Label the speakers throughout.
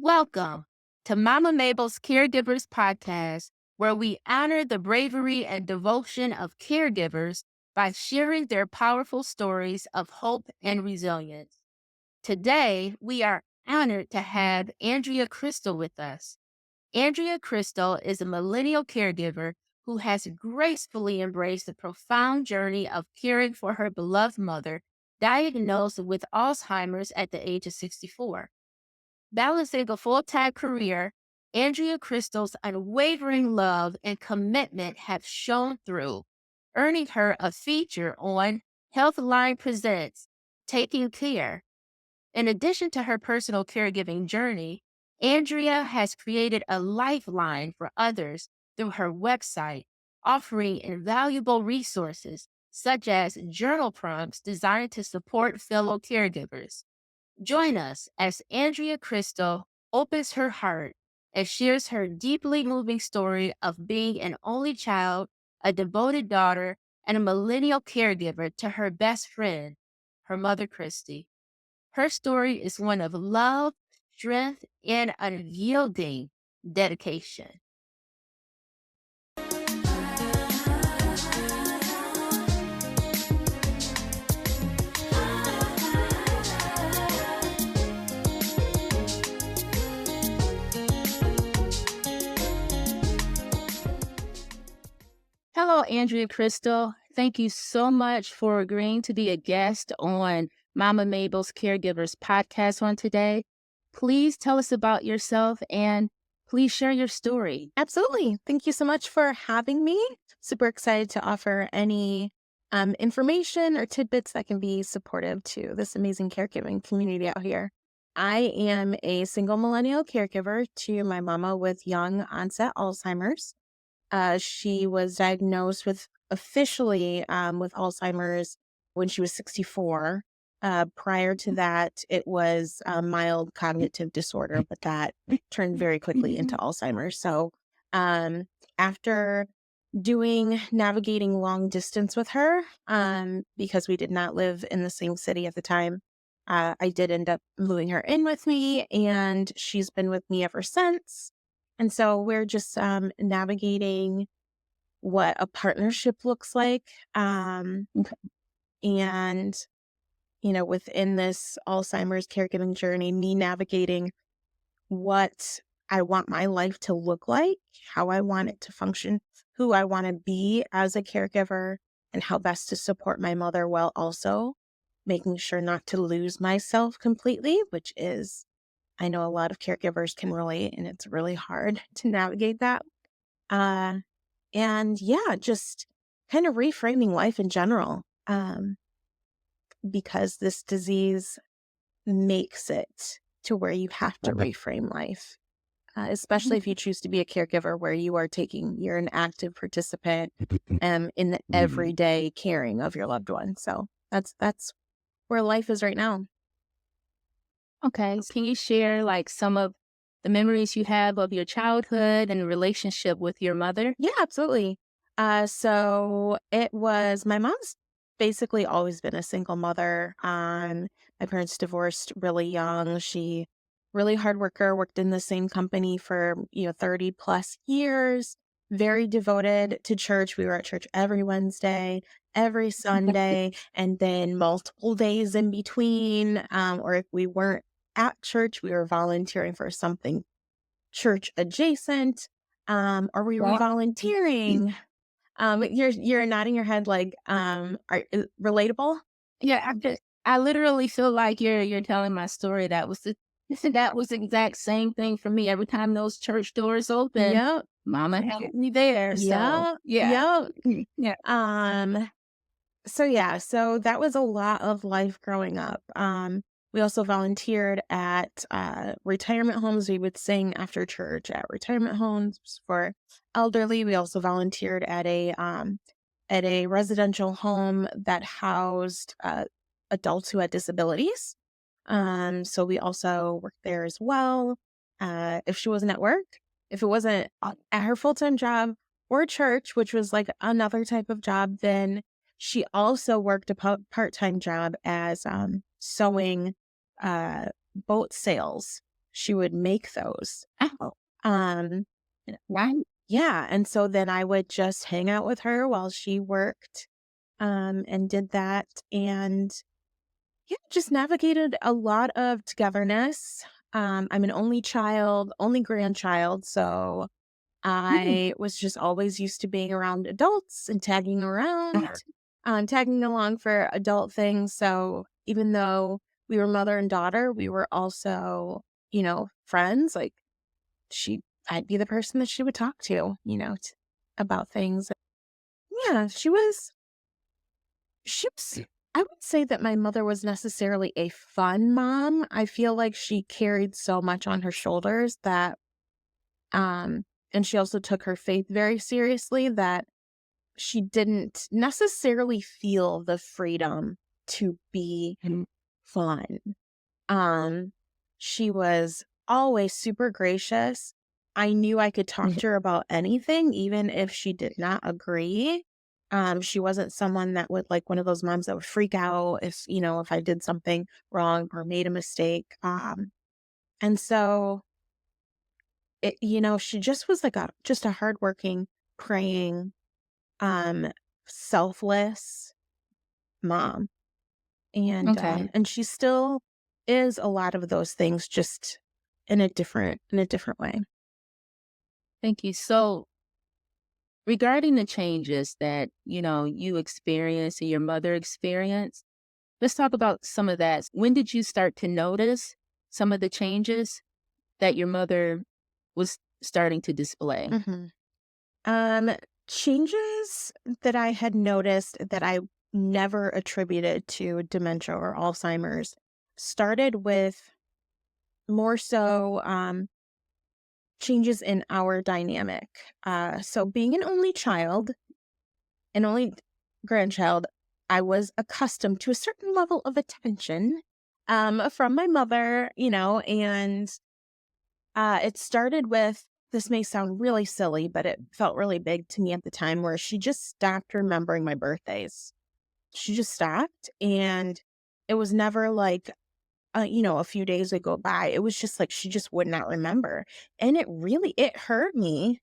Speaker 1: Welcome to Mama Mabel's Caregivers podcast, where we honor the bravery and devotion of caregivers by sharing their powerful stories of hope and resilience. Today, we are honored to have Andrea Krystal with us. Andrea Krystal is a millennial caregiver who has gracefully embraced the profound journey of caring for her beloved mother, diagnosed with Alzheimer's at the age of 64. Balancing a full-time career, Andrea Krystal's unwavering love and commitment have shown through, earning her a feature on Healthline Presents Taking Care. In addition to her personal caregiving journey, Andrea has created a lifeline for others through her website, offering invaluable resources such as journal prompts designed to support fellow caregivers. Join us as Andrea Krystal opens her heart and shares her deeply moving story of being an only child, a devoted daughter, and a millennial caregiver to her best friend, her mother, Kristi. Her story is one of love, strength, and unyielding dedication. Hello, Andrea Krystal. Thank you so much for agreeing to be a guest on Mama Mabel's Caregivers podcast on today. Please tell us about yourself and please share your story.
Speaker 2: Absolutely. Thank you so much for having me. Super excited to offer any information or tidbits that can be supportive to this amazing caregiving community out here. I am a single millennial caregiver to my mama with young onset Alzheimer's. She was diagnosed with officially with Alzheimer's when she was 64. Prior to that, it was a mild cognitive disorder, but that turned very quickly into Alzheimer's. So after navigating long distance with her, because we did not live in the same city at the time, I did end up moving her in with me, and she's been with me ever since. And so we're just navigating what a partnership looks like. And, within this Alzheimer's caregiving journey, me navigating what I want my life to look like, how I want it to function, who I want to be as a caregiver, and how best to support my mother while also making sure not to lose myself completely, which is, I know a lot of caregivers can relate, and it's really hard to navigate that. And yeah, just kind of reframing life in general, because this disease makes it to where you have to reframe life, especially if you choose to be a caregiver where you're an active participant in the everyday caring of your loved one. So that's where life is right now.
Speaker 1: Okay. Can you share some of the memories you have of your childhood and relationship with your mother?
Speaker 2: Yeah, absolutely. So it was my mom's basically always been a single mother. My parents divorced really young. She really hard worker, worked in the same company for 30 plus years, very devoted to church. We were at church every Wednesday, every Sunday, and then multiple days in between. Or if we weren't at church, we were volunteering for something church adjacent, or we were volunteering. You're nodding your head like, relatable?
Speaker 1: Yeah, I literally feel like you're telling my story. That was the exact same thing for me. Every time those church doors open,
Speaker 2: Yep.
Speaker 1: Mama had me there. So
Speaker 2: Yep.
Speaker 1: yeah.
Speaker 2: So that was a lot of life growing up. We also volunteered at retirement homes. We would sing after church at retirement homes for elderly. We also volunteered at a residential home that housed adults who had disabilities. So we also worked there as well. If she wasn't at work, if it wasn't at her full-time job or church, which was like another type of job, then she also worked a part-time job as sewing boat sails. she would make those.
Speaker 1: Oh,
Speaker 2: Um,
Speaker 1: right.
Speaker 2: yeah, and so then I would just hang out with her while she worked, and did that, and yeah, just navigated a lot of togetherness. I'm an only child, only grandchild, so
Speaker 1: Mm.
Speaker 2: I was just always used to being around adults and tagging around, tagging along for adult things. So even though we were mother and daughter, we were also, friends. Like I'd be the person that she would talk to, about things. Yeah, I would say that my mother was necessarily a fun mom. I feel like she carried so much on her shoulders that, and she also took her faith very seriously, that she didn't necessarily feel the freedom to be
Speaker 1: Mhm.
Speaker 2: fun. Um, she was always super gracious. I knew I could talk
Speaker 1: Mhm.
Speaker 2: to her about anything, even if she did not agree. She wasn't someone that would, like, one of those moms that would freak out if I did something wrong or made a mistake. And so she just was like just a hardworking, praying, um, selfless mom.
Speaker 1: Okay.
Speaker 2: And she still is a lot of those things, just in a different way.
Speaker 1: Thank you. So, regarding the changes that, you experienced and your mother experienced, let's talk about some of that. When did you start to notice some of the changes that your mother was starting to display?
Speaker 2: Mhm. Um, Changes that I had noticed that I never attributed to dementia or Alzheimer's started with more so, changes in our dynamic. So being an only child, an only grandchild, I was accustomed to a certain level of attention, from my mother, and it started with, this may sound really silly, but it felt really big to me at the time, where she just stopped remembering my birthdays. She just stopped. And it was never like, a few days would go by. It was just like she just would not remember. And it hurt me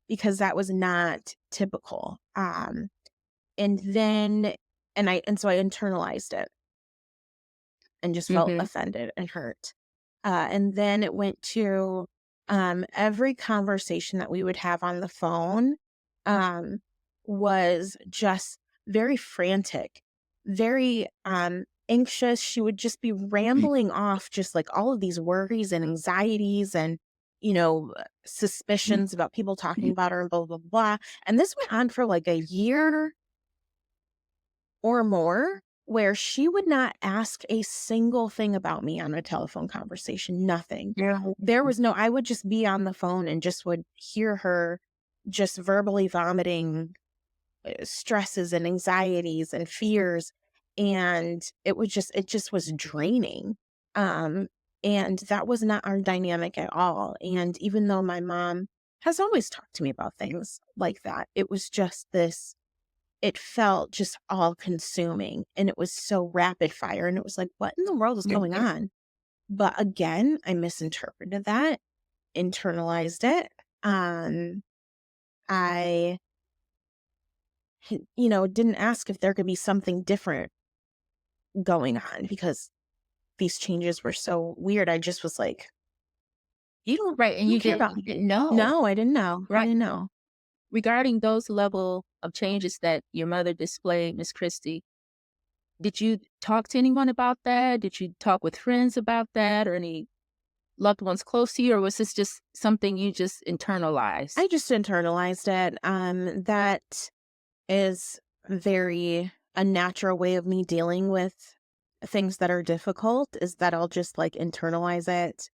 Speaker 2: because that was not typical. And then, and so I internalized it and just felt
Speaker 1: Mhm.
Speaker 2: offended and hurt. And then it went to, every conversation that we would have on the phone, um, was just very frantic, very, anxious. She would just be rambling off just like all of these worries and anxieties and, suspicions about people talking about her and blah, blah, blah. And this went on for like a year or more, where she would not ask a single thing about me on a telephone conversation, nothing.
Speaker 1: Yeah.
Speaker 2: I would just be on the phone and just would hear her just verbally vomiting, stresses and anxieties and fears. And it just was draining. Um, and that was not our dynamic at all. And even though my mom has always talked to me about things like that, it felt just all consuming, and it was so rapid fire, and it was like, "What in the world is going
Speaker 1: Mhm.
Speaker 2: on?" But again, I misinterpreted that, internalized it. I, didn't ask if there could be something different going on, because these changes were so weird. I just was like,
Speaker 1: Right, and
Speaker 2: "You don't
Speaker 1: you
Speaker 2: care
Speaker 1: didn't
Speaker 2: about
Speaker 1: you
Speaker 2: me."
Speaker 1: didn't know.
Speaker 2: No, I didn't know. I
Speaker 1: Right.
Speaker 2: didn't know.
Speaker 1: Regarding those level of changes that your mother displayed, Miss Kristi, did you talk to anyone about that? Did you talk with friends about that or any loved ones close to you, or was this just something you just internalized?
Speaker 2: I just internalized it. That is very a natural way of me dealing with things that are difficult, is that I'll just like internalize it.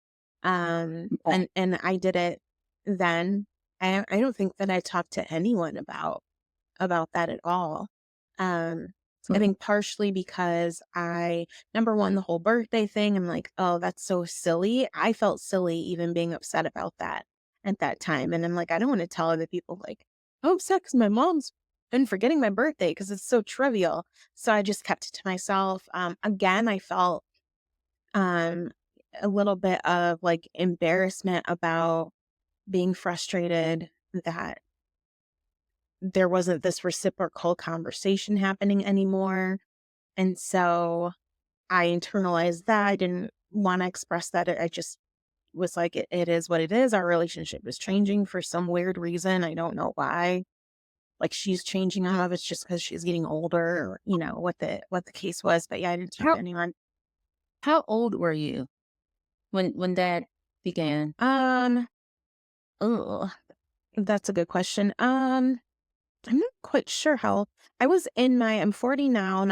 Speaker 1: Okay.
Speaker 2: And I did it then. I don't think that I talked to anyone about that at all. Um, I
Speaker 1: Mhm.
Speaker 2: think partially because number one, the whole birthday thing, I'm like, oh, that's so silly. I felt silly even being upset about that at that time. And I'm like, I don't want to tell other people, like, I'm upset because my mom's been forgetting my birthday because it's so trivial. So I just kept it to myself. Again, I felt, um, a little bit of like embarrassment about being frustrated that there wasn't this reciprocal conversation happening anymore. And so I internalized that. I didn't want to express that. I just was like, it is what it is. Our relationship is changing for some weird reason. I don't know why. Like she's changing. I don't know if it's just because she's getting older or, what the case was. But yeah, I didn't talk to
Speaker 1: How
Speaker 2: anyone.
Speaker 1: how old were you when that began?
Speaker 2: Um, oh, that's a good question. I'm not quite sure how I'm 40 now and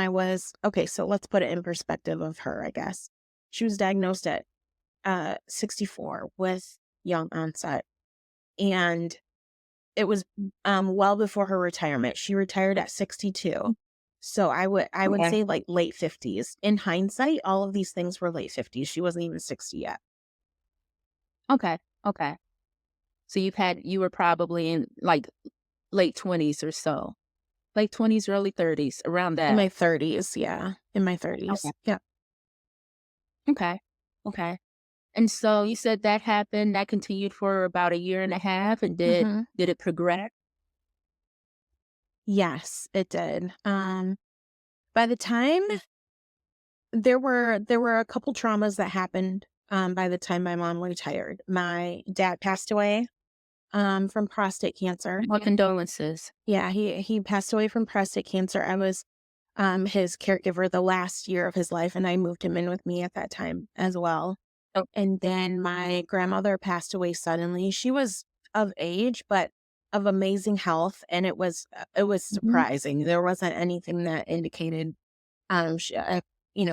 Speaker 2: okay, so let's put it in perspective of her, I guess. She was diagnosed at 64 with young onset, and it was well before her retirement. She retired at 62. So I would
Speaker 1: Okay.
Speaker 2: say like late 50s. In hindsight, all of these things were late 50s. She wasn't even 60 yet.
Speaker 1: Okay. Okay. So you were probably in like late 20s or so. Late 20s, early 30s, around
Speaker 2: In
Speaker 1: that.
Speaker 2: my 30s, yeah. In my
Speaker 1: Okay.
Speaker 2: 30s. Yeah.
Speaker 1: Okay. Okay. And so you said that happened, that continued for about a year and a half, and
Speaker 2: hmm
Speaker 1: did it progress?
Speaker 2: Yes, it did. By the time there were a couple traumas that happened by the time my mom retired. My dad passed away from prostate cancer.
Speaker 1: My condolences.
Speaker 2: Yeah, he passed away from prostate cancer. I was his caregiver the last year of his life, and I moved him in with me at that time as well.
Speaker 1: Oh,
Speaker 2: And then my grandmother passed away suddenly. She was of age, but of amazing health, and it was
Speaker 1: mhm.
Speaker 2: surprising. There wasn't anything that indicated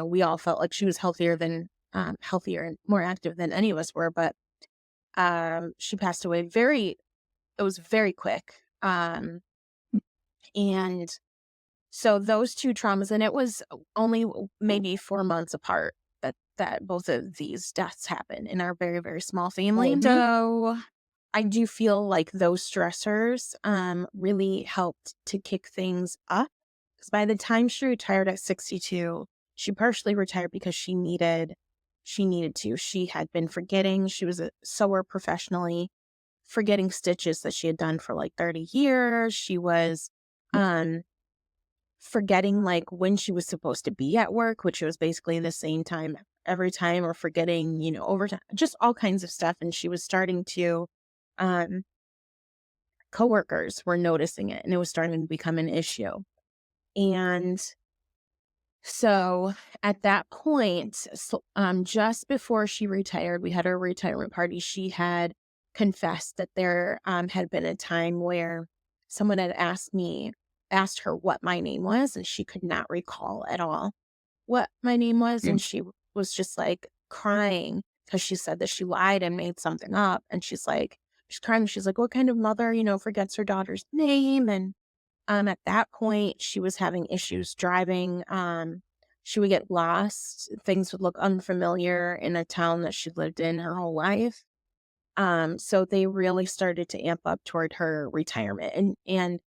Speaker 2: we all felt like she was healthier and more active than any of us were, but she passed away it was very quick. And so those two traumas, and it was only maybe 4 months apart that both of these deaths happened in our very, very small family.
Speaker 1: Mhm.
Speaker 2: So I do feel like those stressors really helped to kick things up. Because by the time she retired at 62, she partially retired because she needed to. She had been forgetting. She was a sewer professionally, forgetting stitches that she had done for like 30 years. She was um forgetting like when she was supposed to be at work, which was basically the same time every time, or forgetting, overtime, just all kinds of stuff. And she was starting to um coworkers were noticing it, and it was starting to become an issue. And so at that point, just before she retired, we had her retirement party. She had confessed that there had been a time where someone had asked her what my name was, and she could not recall at all what my name was.
Speaker 1: Mm.
Speaker 2: And she was just like crying because she said that she lied and made something up. And she's crying. She's like, what kind of mother, forgets her daughter's name? And at that point, she was having issues driving. She would get lost. Things would look unfamiliar in a town that she lived in her whole life. So they really started to amp up toward her retirement. And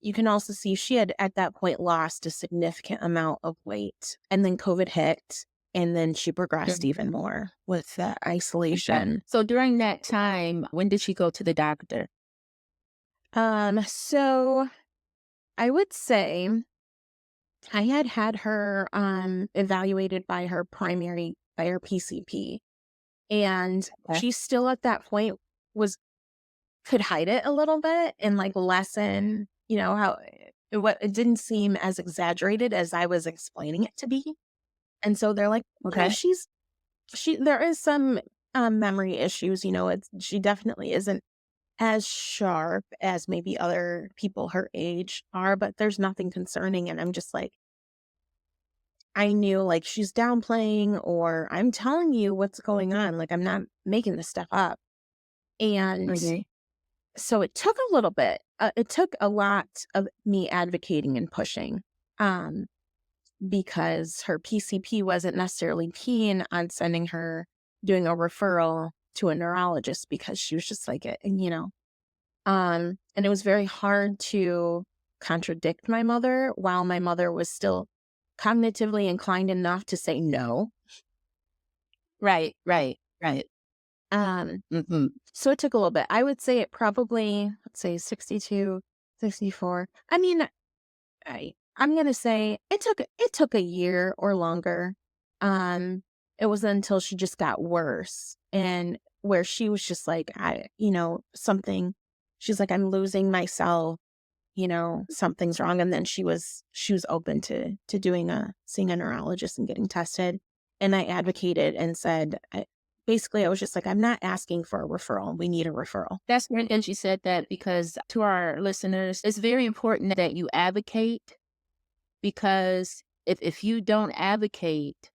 Speaker 2: you can also see she had at that point lost a significant amount of weight. And then COVID hit, and then she progressed
Speaker 1: Mm.
Speaker 2: even more with that
Speaker 1: Okay.
Speaker 2: isolation.
Speaker 1: So during that time, when did she go to the doctor?
Speaker 2: So I would say I had her evaluated by her PCP, and
Speaker 1: Okay.
Speaker 2: she still at that point was could hide it a little bit and like lessen, how it didn't seem as exaggerated as I was explaining it to be. And so they're like,
Speaker 1: Okay.
Speaker 2: she there is some memory issues, she definitely isn't as sharp as maybe other people her age are, but there's nothing concerning. And I'm just like, I knew like she's downplaying, or I'm telling you what's going on. Like I'm not making this stuff up. And
Speaker 1: Okay.
Speaker 2: so it took a little bit. It took a lot of me advocating and pushing, because her PCP wasn't necessarily keen on sending her doing a referral to a neurologist, because she was just like, and it was very hard to contradict my mother while my mother was still cognitively inclined enough to say no.
Speaker 1: Right, right, right.
Speaker 2: Um,
Speaker 1: Mhm.
Speaker 2: so it took a little bit. I would say it probably, let's say 62, 64. I mean, I'm gonna say it took a year or longer. Um, it was until she just got worse and where she was just like, something. She's like, I'm losing myself. Something's wrong. And then she was open to doing seeing a neurologist and getting tested. And I advocated and said, basically, I was just like, I'm not asking for a referral. We need a referral.
Speaker 1: That's great that you said that because to our listeners, it's very important that you advocate because if you don't advocate,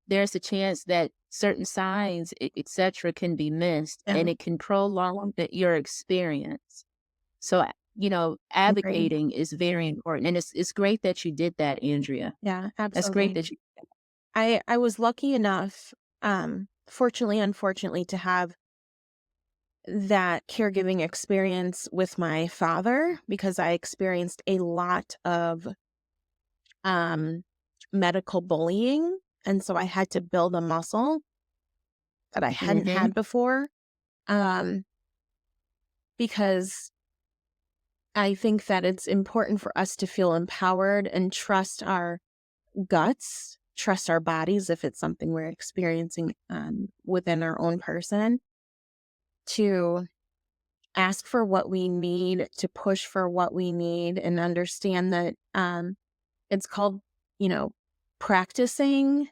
Speaker 1: there's a chance that certain signs, et cetera, can be missed
Speaker 2: Yeah,
Speaker 1: and it can prolong your experience. So,
Speaker 2: agree.
Speaker 1: advocating is very important. And it's great that you did that, Andrea.
Speaker 2: Yeah,
Speaker 1: That's great
Speaker 2: absolutely.
Speaker 1: that you,
Speaker 2: I was lucky enough, fortunately, unfortunately, to have that caregiving experience with my father because I experienced a lot of um, medical bullying. And so I had to build a muscle that I hadn't
Speaker 1: hmm
Speaker 2: had before um, because I think that it's important for us to feel empowered and trust our guts, trust our bodies if it's something we're experiencing within our own person, to ask for what we need, to push for what we need, and understand that it's called, you know, practicing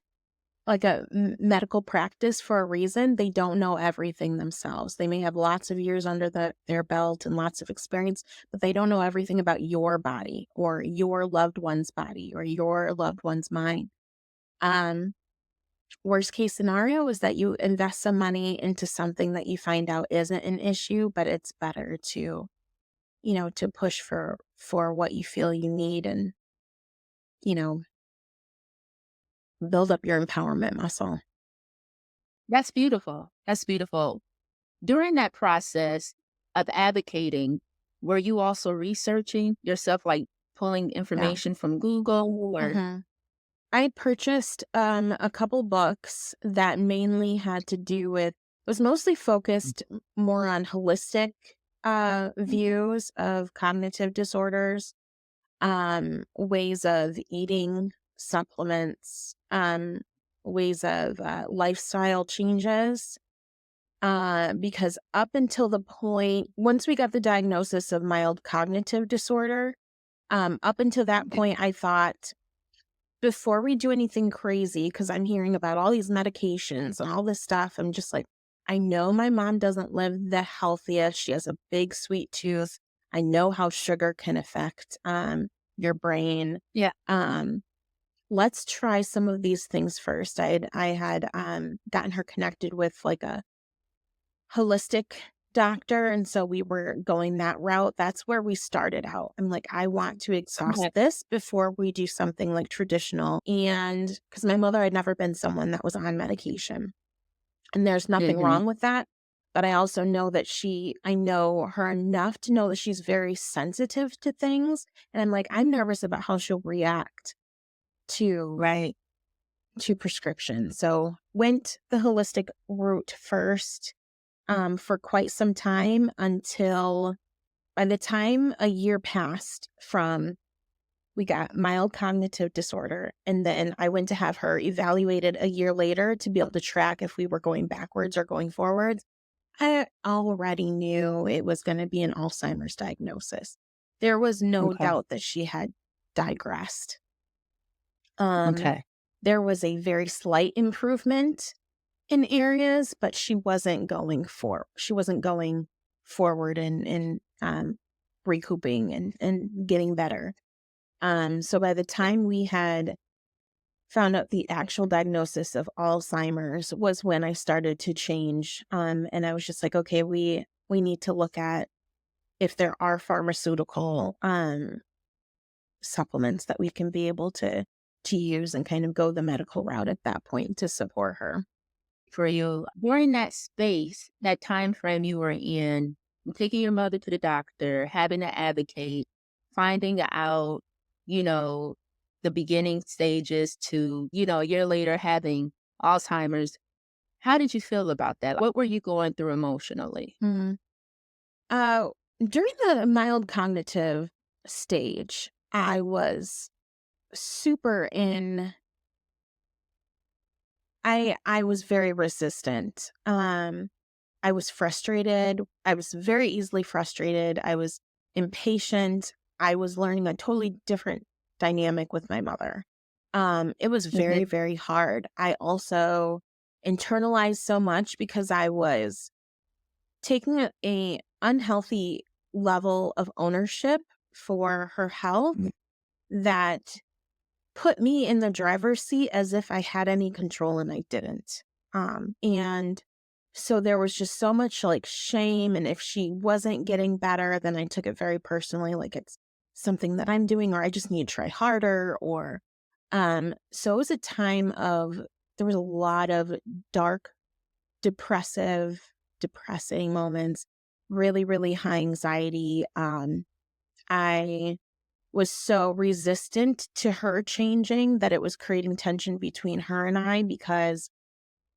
Speaker 2: like a medical practice for a reason. They don't know everything themselves. They may have lots of years under their belt and lots of experience, but they don't know everything about your body or your loved one's body or your loved one's mind. Um, Worst case scenario is that you invest some money into something that you find out isn't an issue, but it's better to push for what you feel you need and, you know, build up your empowerment muscle.
Speaker 1: that's beautiful. That's beautiful. During that process of advocating, were you also researching yourself, like pulling
Speaker 2: Yeah.
Speaker 1: information from Google or?
Speaker 2: Mhm. I had purchased a couple books that mainly had to do with was mostly focused more on holistic views of cognitive disorders, ways of eating supplements, ways of lifestyle changes. Because up until the point, once we got the diagnosis of mild cognitive disorder, up until that point, I thought before we do anything crazy, because I'm hearing about all these medications and all this stuff, I'm just like, I know my mom doesn't live the healthiest. She has a big sweet tooth. I know how sugar can affect your brain.
Speaker 1: Yeah.
Speaker 2: Um, let's try some of these things first. I had gotten her connected with like a holistic doctor, and so we were going that route. That's where we started out. I'm like, I want to exhaust
Speaker 1: Okay.
Speaker 2: this before we do something like traditional. And because my mother had never been someone that was on medication, and there's nothing
Speaker 1: hmm
Speaker 2: wrong with that. But I also know that I know her enough to know that she's very sensitive to things. And I'm like, I'm nervous about how she'll react to
Speaker 1: Right.
Speaker 2: prescription. So went the holistic route first for quite some time until by the time a year passed from we got mild cognitive disorder, and then I went to have her evaluated a year later to be able to track if we were going backwards or going forwards. I already knew it was going to be an Alzheimer's diagnosis. There was no
Speaker 1: Okay.
Speaker 2: doubt that she had digressed. Um,
Speaker 1: Okay.
Speaker 2: there was a very slight improvement in areas, but she wasn't going forward and recouping and getting better. So by the time we had found out the actual diagnosis of Alzheimer's was when I started to change. And I was just like, okay, we need to look at if there are pharmaceutical supplements that we can be able to use and kind of go the medical route at that point to support her.
Speaker 1: For you during that space, that time frame you were in, taking your mother to the doctor, having to advocate, finding out, you know, the beginning stages to, a year later having Alzheimer's. How did you feel about that? What were you going through emotionally?
Speaker 2: Mhm. Uh, During the mild cognitive stage, I was super in I was very resistant. I was frustrated. I was very easily frustrated. I was impatient. I was learning a totally different dynamic with my mother. It was
Speaker 1: Mhm.
Speaker 2: very, very hard. I also internalized so much because I was taking a unhealthy level of ownership for her health that put me in the driver's seat as if I had any control and I didn't. And so there was just so much like shame. And if she wasn't getting better, then I took it very personally, like it's something that I'm doing, or I just need to try harder. Or, so it was a time of, there was a lot of dark, depressing moments, really, really high anxiety. I was so resistant to her changing that it was creating tension between her and I because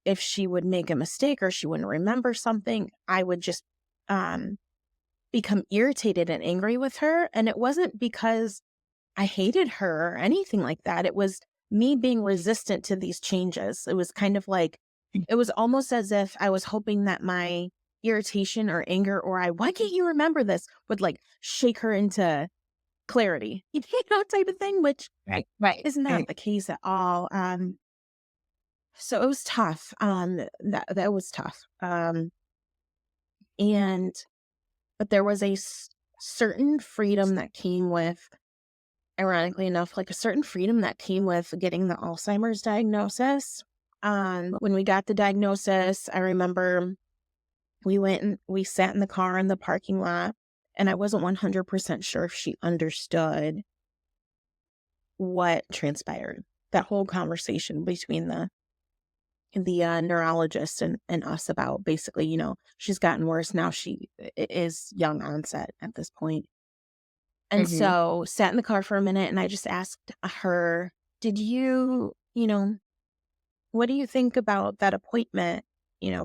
Speaker 2: if she would make a mistake or she wouldn't remember something, I would just um, become irritated and angry with her. And it wasn't because I hated her or anything like that. It was me being resistant to these changes. It was kind of like, it was almost as if I was hoping that my irritation or anger or why can't you remember this would like shake her into clarity, type of thing, which
Speaker 1: Right. Right.
Speaker 2: is not
Speaker 1: Right.
Speaker 2: the case at all. So it was tough. That was tough. And but there was a certain freedom that came with, ironically enough, like a certain freedom that came with getting the Alzheimer's diagnosis. When we got the diagnosis, I remember we went and we sat in the car in the parking lot, and I wasn't 100% sure if she understood what transpired. That whole conversation between the neurologist and us about basically, she's gotten worse now. She is young onset at this point. And
Speaker 1: Mhm.
Speaker 2: so sat in the car for a minute and I just asked her, did what do you think about that appointment?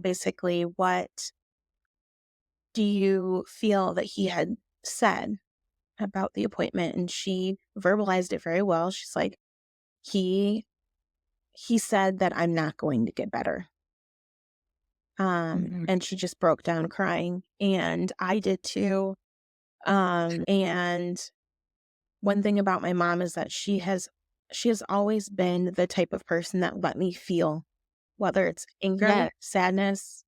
Speaker 2: Basically, what do you feel that he had said about the appointment? And she verbalized it very well. She's like, he he said that I'm not going to get better.
Speaker 1: Mhm.
Speaker 2: And she just broke down crying, and I did too. And one thing about my mom is that she has always been the type of person that let me feel, whether it's anger,
Speaker 1: Yeah.
Speaker 2: sadness.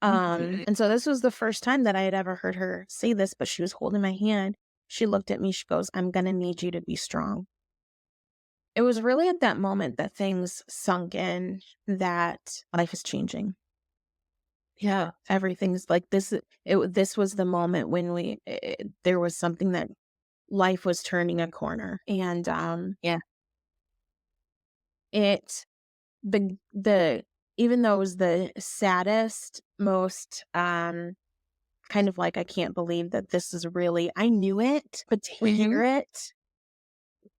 Speaker 1: Mhm.
Speaker 2: And so this was the first time that I had ever heard her say this, but she was holding my hand. She looked at me, she goes, I'm gonna need you to be strong. It was really at that moment that things sunk in that life is changing.
Speaker 1: Yeah.
Speaker 2: Everything's like this. This was the moment when there was something that life was turning a corner, and
Speaker 1: Yeah.
Speaker 2: it the even though it was the saddest, most kind of like I can't believe that this is really. I knew it, but to
Speaker 1: Mhm.
Speaker 2: hear it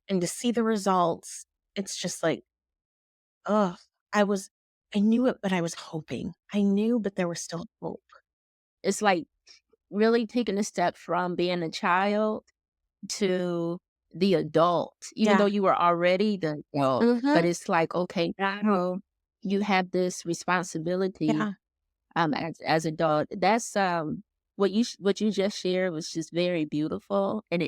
Speaker 2: and to see the results, it's just like, ugh. I was, I knew it, but I was hoping. I knew, but there was still hope.
Speaker 1: It's like really taking a step from being a child to the adult, even though
Speaker 2: Yeah.
Speaker 1: you were already the adult, but
Speaker 2: Hmm.
Speaker 1: it's like, okay, now you have this responsibility,
Speaker 2: Yeah.
Speaker 1: as adult. That's, what you just shared was just very beautiful, and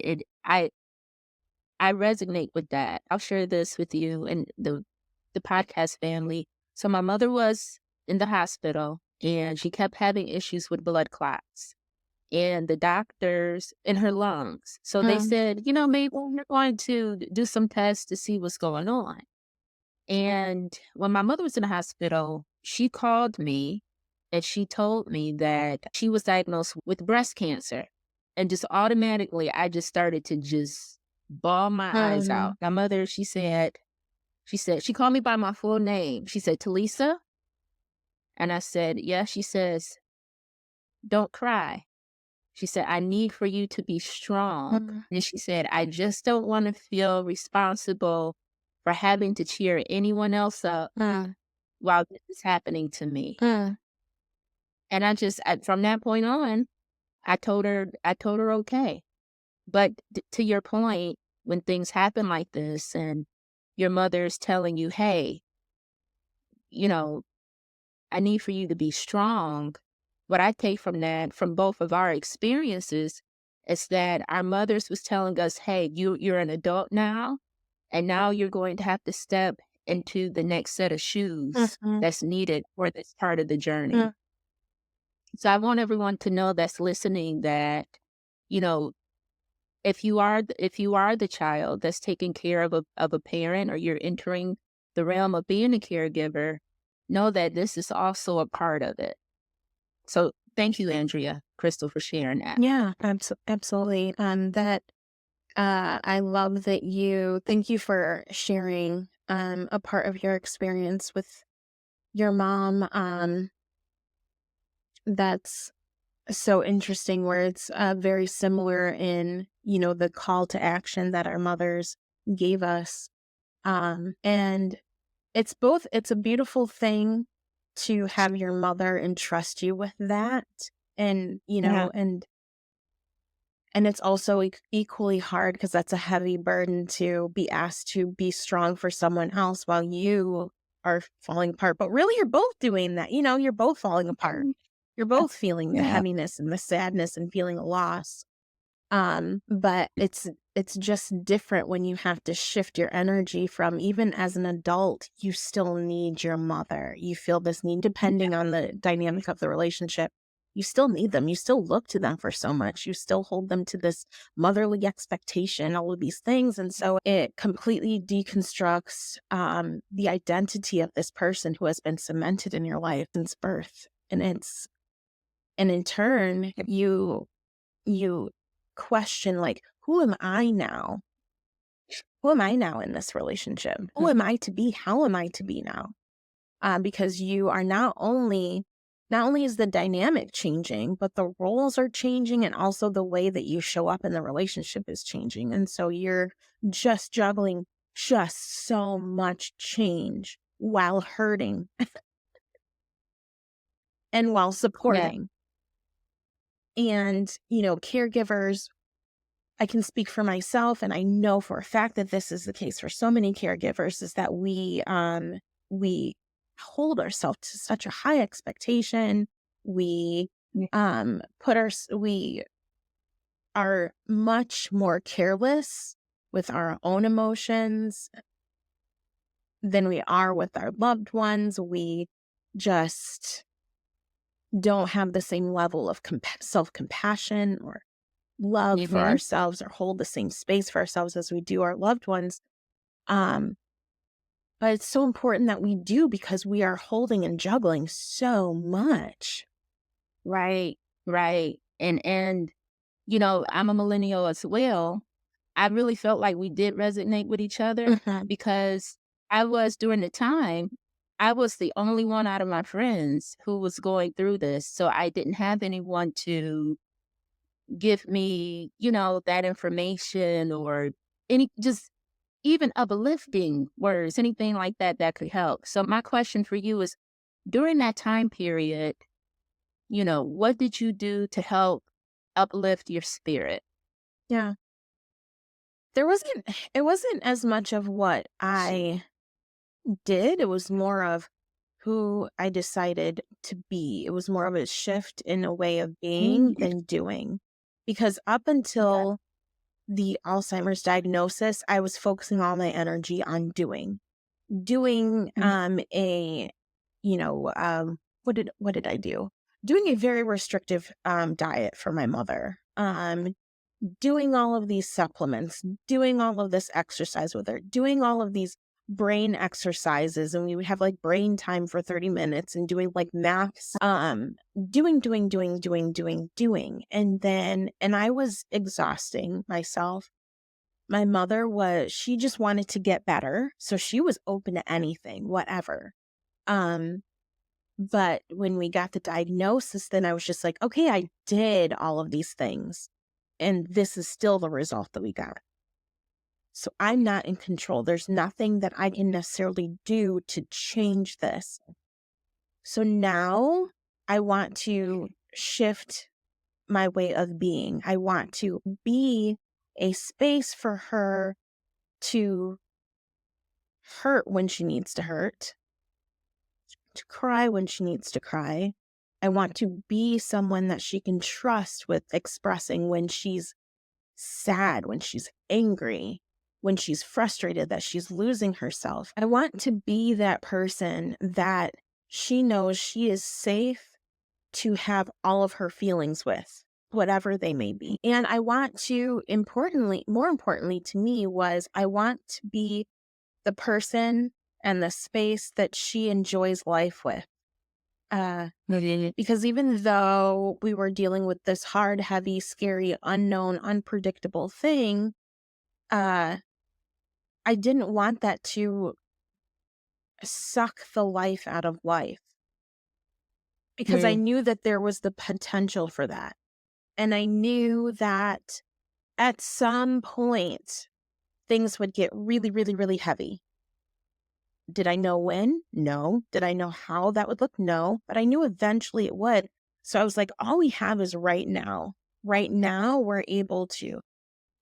Speaker 1: I resonate with that. I'll share this with you and the podcast family. So my mother was in the hospital, and she kept having issues with blood clots and the doctors in her lungs. So they
Speaker 2: Mm.
Speaker 1: said, Mabel, you're going to do some tests to see what's going on. And when my mother was in the hospital, she called me and she told me that she was diagnosed with breast cancer. And just automatically, I just started to just bawl my eyes out.
Speaker 2: Mm.
Speaker 1: My mother, she called me by my full name. She said, Talisa. And I said, yeah. She says, don't cry. She said, I need for you to be strong.
Speaker 2: Mm.
Speaker 1: And she said, I just don't want to feel responsible for having to cheer anyone else up
Speaker 2: Mm.
Speaker 1: while this is happening to me.
Speaker 2: Mm,
Speaker 1: And from that point on, I told her, okay. But to your point, when things happen like this and your mother is telling you, hey, you know, I need for you to be strong. What I take from that, from both of our experiences, is that our mothers was telling us, hey, you're an adult now, and now you're going to have to step into the next set of shoes
Speaker 2: mhm,
Speaker 1: that's needed for this part of the
Speaker 2: mm,
Speaker 1: journey. So I want everyone to know that's listening that, you know, if you are the child that's taking care of a parent, or you're entering the realm of being a caregiver, know that this is also a part of it. So thank you, Andrea Krystal, for sharing that.
Speaker 2: yeah, absolutely. I love that thank you for sharing, a part of your experience with your mom. That's so interesting where it's, very similar in, the call to action that our mothers gave us. And it's a beautiful thing to have your mother entrust you with that. And,
Speaker 1: Yeah.
Speaker 2: and it's also equally hard because that's a heavy burden to be asked to be strong for someone else while you are falling apart. But really, you're both doing that. You're both falling apart.
Speaker 1: Mm.
Speaker 2: You're both feeling the
Speaker 1: Yeah.
Speaker 2: heaviness and the sadness and feeling a loss. But it's just different when you have to shift your energy from, even as an adult, you still need your mother. You feel this need, depending on the dynamic of the relationship. You still need them. You still look to them for so much. You still hold them to this motherly expectation, all of these things. And so it completely deconstructs the identity of this person who has been cemented in your life since birth. And in turn, you question, like, who am I now? Who am I now in this relationship? Who am I to be? How am I to be now? Because you are not only is the dynamic changing, but the roles are changing, and also the way that you show up in the relationship is changing. And so you're just juggling just so much change while hurting and while
Speaker 1: Yeah.
Speaker 2: supporting. And, caregivers, I can speak for myself, and I know for a fact that this is the case for so many caregivers, is that we hold ourselves to such a high expectation. We
Speaker 1: Yeah.
Speaker 2: we are much more careless with our own emotions than we are with our loved ones. We just don't have the same level of self-compassion or love for
Speaker 1: Mhm.
Speaker 2: ourselves, or hold the same space for ourselves as we do our loved ones. Um, but it's so important that we do, because we are holding and juggling so much.
Speaker 1: Right. Right. And I'm a millennial as well. I really felt like we did resonate with each other,
Speaker 2: Mhm.
Speaker 1: because during the time, I was the only one out of my friends who was going through this. So I didn't have anyone to give me, that information, or just even uplifting words, anything like that that could help. So my question for you is, during that time period, what did you do to help uplift your spirit?
Speaker 2: Yeah. It wasn't as much of what I did. It was more of who I decided to be. It was more of a shift in a way of being
Speaker 1: Mm.
Speaker 2: than doing. Because up
Speaker 1: Okay.
Speaker 2: until the Alzheimer's diagnosis, I was focusing all my energy on doing
Speaker 1: Mhm.
Speaker 2: a what did I do? Doing a very restrictive diet for my mother. Doing all of these supplements, doing all of this exercise with her, doing all of these brain exercises, and we would have like brain time for 30 minutes and doing like maths, doing. And I was exhausting myself. My mother she just wanted to get better. So she was open to anything, whatever. Um, but when we got the diagnosis, then I was just like, okay, I did all of these things, and this is still the result that we got. So I'm not in control. There's nothing that I can necessarily do to change this. So now I want to shift my way of being. I want to be a space for her to hurt when she needs to hurt, to cry when she needs to cry. I want to be someone that she can trust with expressing when she's sad, when she's angry, when she's frustrated that she's losing herself. I want to be that person that she knows she is safe to have all of her feelings with, whatever they may be. And I want to, more importantly to me, was I want to be the person and the space that she enjoys life with. Because even though we were dealing with this hard, heavy, scary, unknown, unpredictable thing, I didn't want that to suck the life out of life, because I
Speaker 1: Mm.
Speaker 2: knew that there was the potential for that. And I knew that at some point things would get really, really, really heavy. Did I know when? No. Did I know how that would look? No. But I knew eventually it would. So I was like, all we have is right now. Right now, we're able to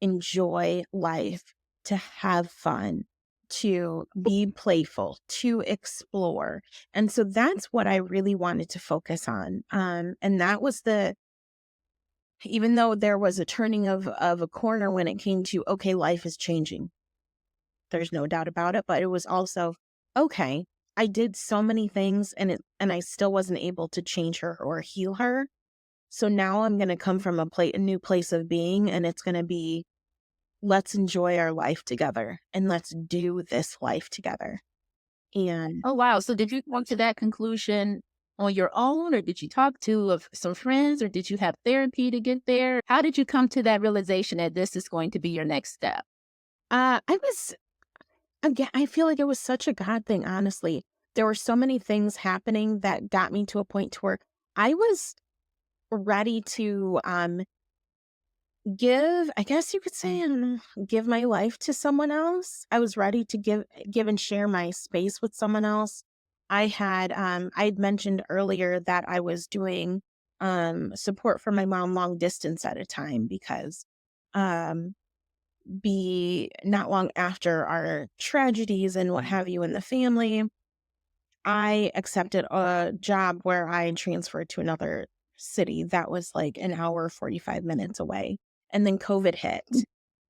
Speaker 2: enjoy life, to have fun, to be playful, to explore. And so that's what I really wanted to focus on. And that was even though there was a turning of a corner when it came to, okay, life is changing. There's no doubt about it. But it was also, okay, I did so many things and I still wasn't able to change her or heal her. So now I'm going to come from a new place of being, and it's going to be, let's enjoy our life together and let's do this life together. And
Speaker 1: Oh, wow. So did you come to that conclusion on your own, or did you talk to some friends, or did you have therapy to get there? How did you come to that realization that this is going to be your next step?
Speaker 2: I was, again, I feel like it was such a God thing, honestly. There were so many things happening that got me to a point to where I was ready to give, I guess you could say, I don't know, give my life to someone else. I was ready to give and share my space with someone else. I had mentioned earlier that I was doing support for my mom long distance at a time, because um be not long after our tragedies and what have you in the family, I accepted a job where I transferred to another city that was like an hour, 45 minutes away. And then COVID hit.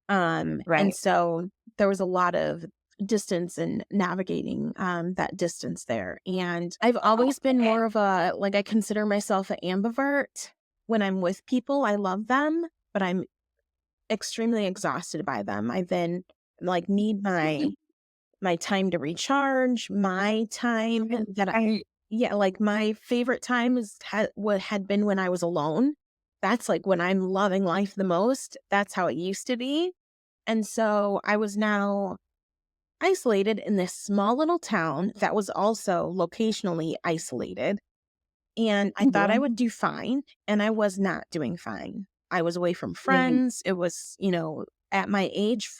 Speaker 2: And
Speaker 1: Right.
Speaker 2: so there was a lot of distance and navigating that distance there. And I've always been more of I consider myself an ambivert. When I'm with people, I love them, but I'm extremely exhausted by them. I then need my time to recharge, my time that yeah, like my favorite time is what had been when I was alone. That's like when I'm loving life the most. That's how it used to be. And so I was now isolated in this small little town that was also locationally isolated. And I thought I
Speaker 1: Mhm.
Speaker 2: would do fine, and I was not doing fine. I was away from
Speaker 1: Mhm.
Speaker 2: friends. It was, at my age,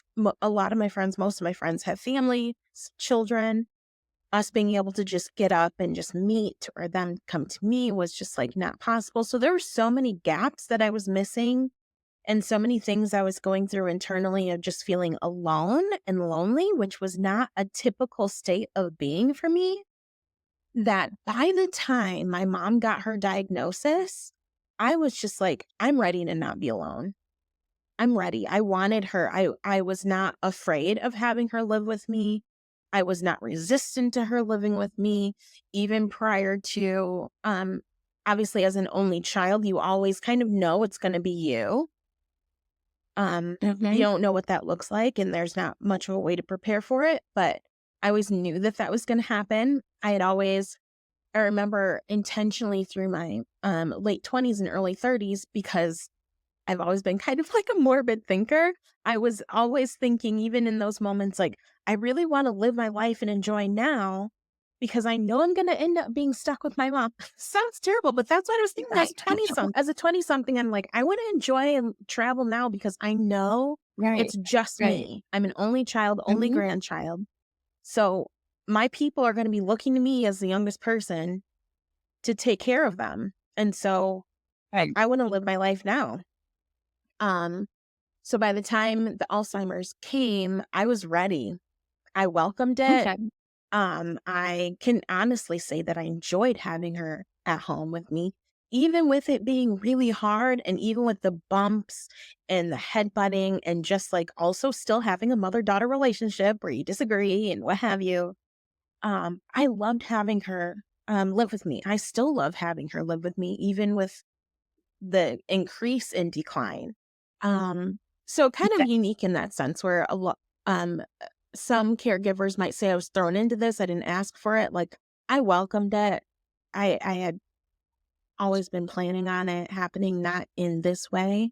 Speaker 2: a lot of my friends, most of my friends have family, children. Us being able to just get up and just meet, or them come to me, was just like not possible. So there were so many gaps that I was missing, and so many things I was going through internally of just feeling alone and lonely, which was not a typical state of being for me, that by the time my mom got her diagnosis, I was just like, I'm ready to not be alone. I'm ready. I wanted her. I was not afraid of having her live with me. I was not resistant to her living with me, even prior to obviously, as an only child, you always kind of know it's going to be you. You
Speaker 1: Mhm.
Speaker 2: don't know what that looks like, and there's not much of a way to prepare for it, but I always knew that that was going to happen. I remember intentionally through my late 20s and early 30s, because I've always been kind of like a morbid thinker. I was always thinking, even in those moments, like, I really want to live my life and enjoy now, because I know I'm going to end up being stuck with my mom. Sounds terrible, but that's what I was thinking as
Speaker 1: Right.
Speaker 2: a 20 something. As a 20 something, I'm like, I want to enjoy and travel now because I know
Speaker 1: Right.
Speaker 2: it's just
Speaker 1: Right.
Speaker 2: me. I'm an only child, only
Speaker 1: Hmm.
Speaker 2: grandchild. So my people are going to be looking to me as the youngest person to take care of them. And so
Speaker 1: Right.
Speaker 2: I want to live my life now. Um, so by the time the Alzheimer's came, I was ready. I welcomed it.
Speaker 1: Okay.
Speaker 2: I can honestly say that I enjoyed having her at home with me, even with it being really hard and even with the bumps and the headbutting and just like also still having a mother-daughter relationship where you disagree and what have you. I loved having her live with me. I still love having her live with me, even with the increase in decline. Um, so kind of
Speaker 1: Okay.
Speaker 2: unique in that sense where a lot some caregivers might say I was thrown into this. I didn't ask for it. Like I welcomed it. I had always been planning on it happening not in this way,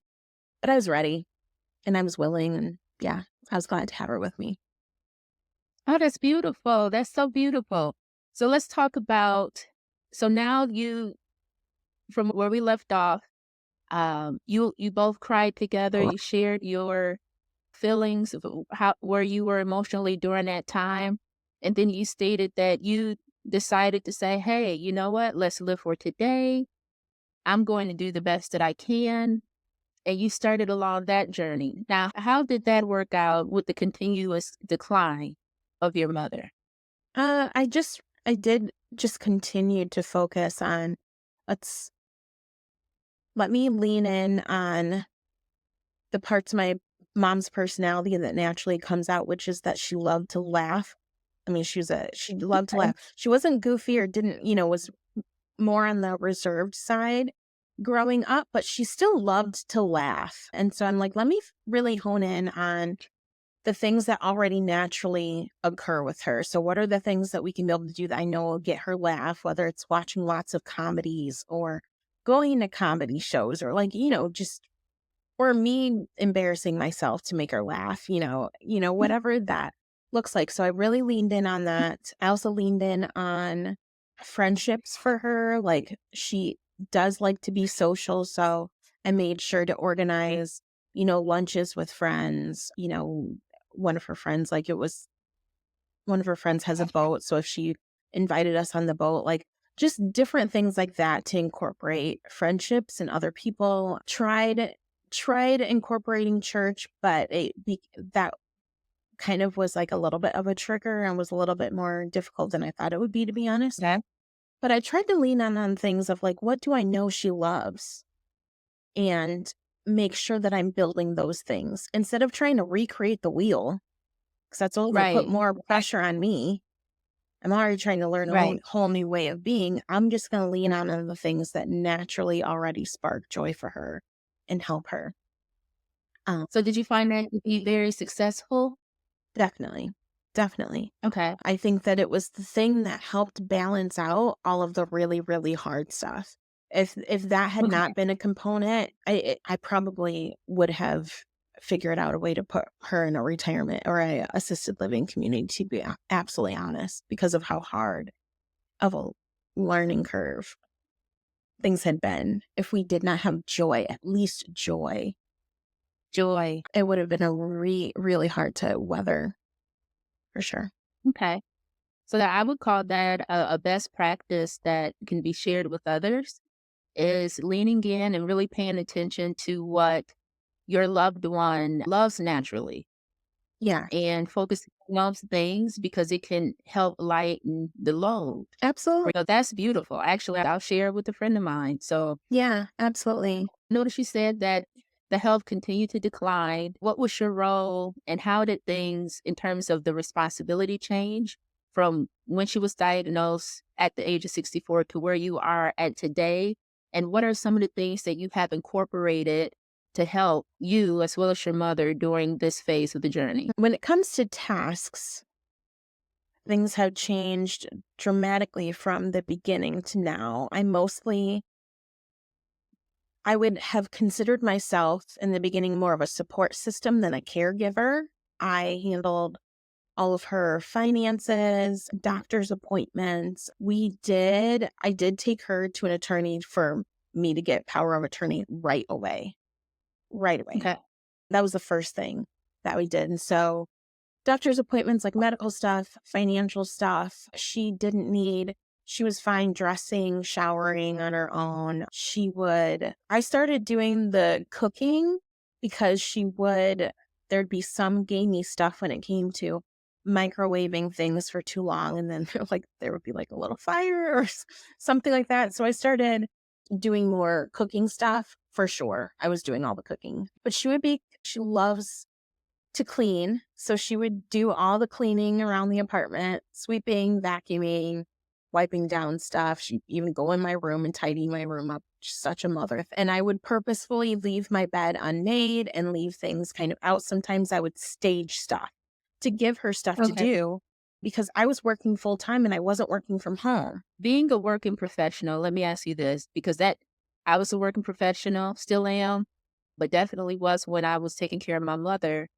Speaker 2: but I was ready and I was willing and yeah, I was glad to have her with me.
Speaker 1: Oh, that's beautiful. That's so beautiful. So let's talk about, so now you, from where we left off, you both cried together. You shared your feelings of how where you were emotionally during that time, and then you stated that you decided to say, "Hey, you know what? Let's live for today. I'm going to do the best that I can." And you started along that journey. Now, how did that work out with the continuous decline of your mother?
Speaker 2: I did just continue to focus on let's let me lean in on the parts of my mom's personality that naturally comes out, which is that she loved to laugh. I mean, she loved to
Speaker 1: Okay.
Speaker 2: laugh. She wasn't goofy or didn't, was more on the reserved side growing up, but she still loved to laugh. And so I'm like, let me really hone in on the things that already naturally occur with her. So what are the things that we can be able to do that I know will get her laugh, whether it's watching lots of comedies or going to comedy shows or like, just or me embarrassing myself to make her laugh, whatever that looks like. So I really leaned in on that. I also leaned in on friendships for her. Like she does like to be social. So I made sure to organize, lunches with friends. One of her friends, like it was one of her friends has a boat. So if she invited us on the boat, like just different things like that to incorporate friendships and other people. Tried incorporating church, but that kind of was like a little bit of a trigger and was a little bit more difficult than I thought it would be, to be honest.
Speaker 1: Okay.
Speaker 2: But I tried to lean on things of like, what do I know she loves? And make sure that I'm building those things instead of trying to recreate the wheel, because that's only going to put
Speaker 1: Right.
Speaker 2: more pressure on me. I'm already trying to learn a
Speaker 1: Right.
Speaker 2: whole new way of being. I'm just going to lean on the things that naturally already spark joy for her and help her. Um,
Speaker 1: So did you find that to be very successful?
Speaker 2: Definitely. Definitely.
Speaker 1: Okay.
Speaker 2: I think that it was the thing that helped balance out all of the really, really hard stuff. If that had
Speaker 1: Okay.
Speaker 2: not been a component, I probably would have figured out a way to put her in a retirement or a assisted living community, to be absolutely honest, because of how hard of a learning curve things had been. If we did not have joy, at least joy,
Speaker 1: Joy.
Speaker 2: it would have been a really hard to weather for sure.
Speaker 1: Okay. So that I would call that a best practice that can be shared with others is leaning in and really paying attention to what your loved one loves naturally
Speaker 2: Yeah,
Speaker 1: and focusing on those things because it can help lighten the load.
Speaker 2: absolutely.
Speaker 1: So that's beautiful. Actually, I'll share it with a friend of mine. So
Speaker 2: Yeah, absolutely.
Speaker 1: notice you said that the health continued to decline. What was your role and how did things in terms of the responsibility change from when she was diagnosed at the age of 64 to where you are at today? And what are some of the things that you have incorporated to help you as well as your mother during this phase of the journey?
Speaker 2: When it comes to tasks, things have changed dramatically from the beginning to now. I would have considered myself in the beginning more of a support system than a caregiver. I handled all of her finances, doctor's appointments. I did take her to an attorney for me to get power of attorney right away. Right away.
Speaker 1: Okay.
Speaker 2: That was the first thing that we did. And so doctor's appointments, like medical stuff, financial stuff, she was fine dressing, showering on her own. I started doing the cooking because there'd be some gamey stuff when it came to microwaving things for too long. And then there would be like a little fire or something like that. So I started doing more cooking stuff for sure. I was doing all the cooking, but she loves to clean. So she would do all the cleaning around the apartment, sweeping, vacuuming, wiping down stuff. She'd even go in my room and tidy my room up. She's such a mother. And I would purposefully leave my bed unmade and leave things kind of out. Sometimes I would stage stuff to give her stuff to
Speaker 1: Okay.
Speaker 2: do because I was working full time and I wasn't working from home.
Speaker 1: Being a working professional, let me ask you this, because I was a working professional, still am, but definitely was when I was taking care of my mother.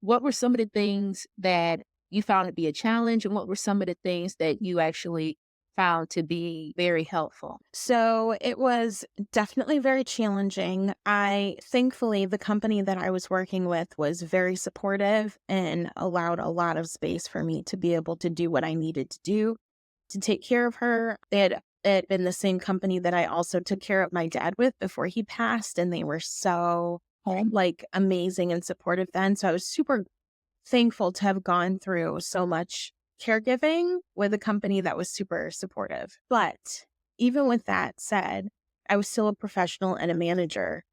Speaker 1: What were some of the things that you found to be a challenge, and what were some of the things that you actually found to be very helpful?
Speaker 2: So it was definitely very challenging. Thankfully, the company that I was working with was very supportive and allowed a lot of space for me to be able to do what I needed to do to take care of her. It had been the same company that I also took care of my dad with before he passed, and they were so amazing and supportive then. So I was super thankful to have gone through so much caregiving with a company that was super supportive. But even with that said, I was still a professional and a manager.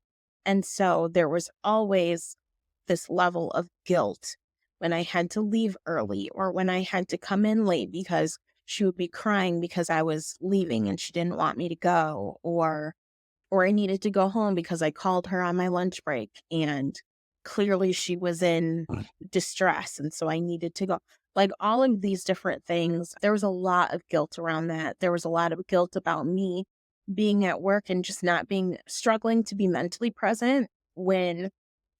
Speaker 2: And so there was always this level of guilt when I had to leave early or when I had to come in late because she would be crying because I was leaving and she didn't want me to go, or I needed to go home because I called her on my lunch break and clearly she was in distress. And so I needed to go. Like all of these different things, there was a lot of guilt around that. There was a lot of guilt about me being at work and just struggling to be mentally present when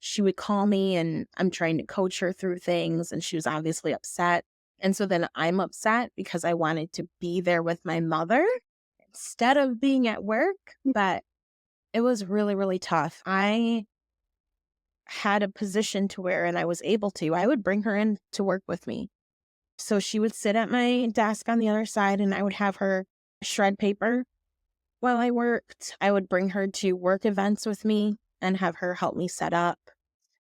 Speaker 2: she would call me and I'm trying to coach her through things and she was obviously upset. And so then I'm upset because I wanted to be there with my mother instead of being at work. But it was really, really tough. I had a position to where, and I was able to, I would bring her in to work with me. So she would sit at my desk on the other side and I would have her shred paper while I worked. I would bring her to work events with me and have her help me set up.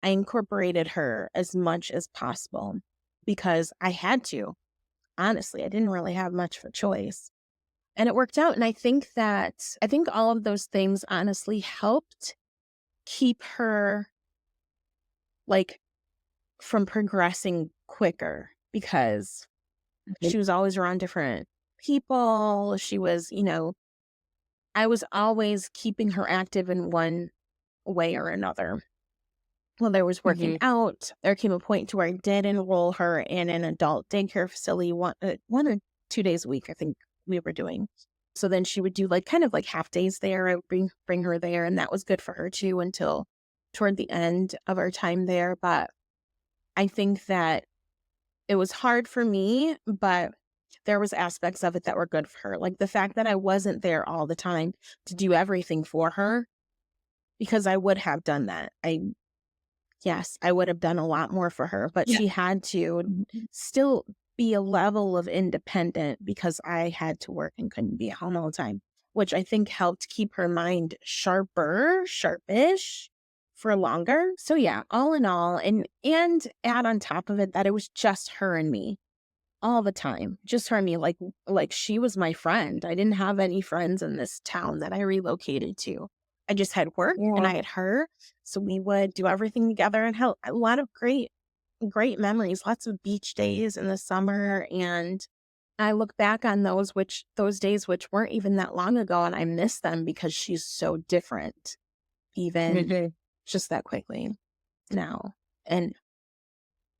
Speaker 2: I incorporated her as much as possible because I had to. Honestly, I didn't really have much of a choice. And it worked out. And I think all of those things honestly helped keep her like from progressing quicker because she was always around different people. I was always keeping her active in one way or another. Well, there was working
Speaker 1: Mhm.
Speaker 2: out. There came a point to where I did enroll her in an adult daycare facility one or 2 days a week, I think we were doing. So then she would do kind of half days there. I would bring her there, and that was good for her too until toward the end of our time there. But I think that it was hard for me, but there was aspects of it that were good for her. Like the fact that I wasn't there all the time to do everything for her because I would have done that. Yes, I would have done a lot more for her, but
Speaker 1: Yeah.
Speaker 2: she had to still be a level of independent because I had to work and couldn't be at home all the time, which I think helped keep her mind sharpish for longer. So yeah, all in all, and add on top of it that it was just her and me all the time, just her and me. Like she was my friend. I didn't have any friends in this town that I relocated to. I just had work and
Speaker 1: Yeah.
Speaker 2: I had her. So we would do everything together and have a lot of great memories, lots of beach days in the summer. And I look back on those days, which weren't even that long ago, and I miss them because she's so different, even
Speaker 1: Mhm.
Speaker 2: just that quickly now. And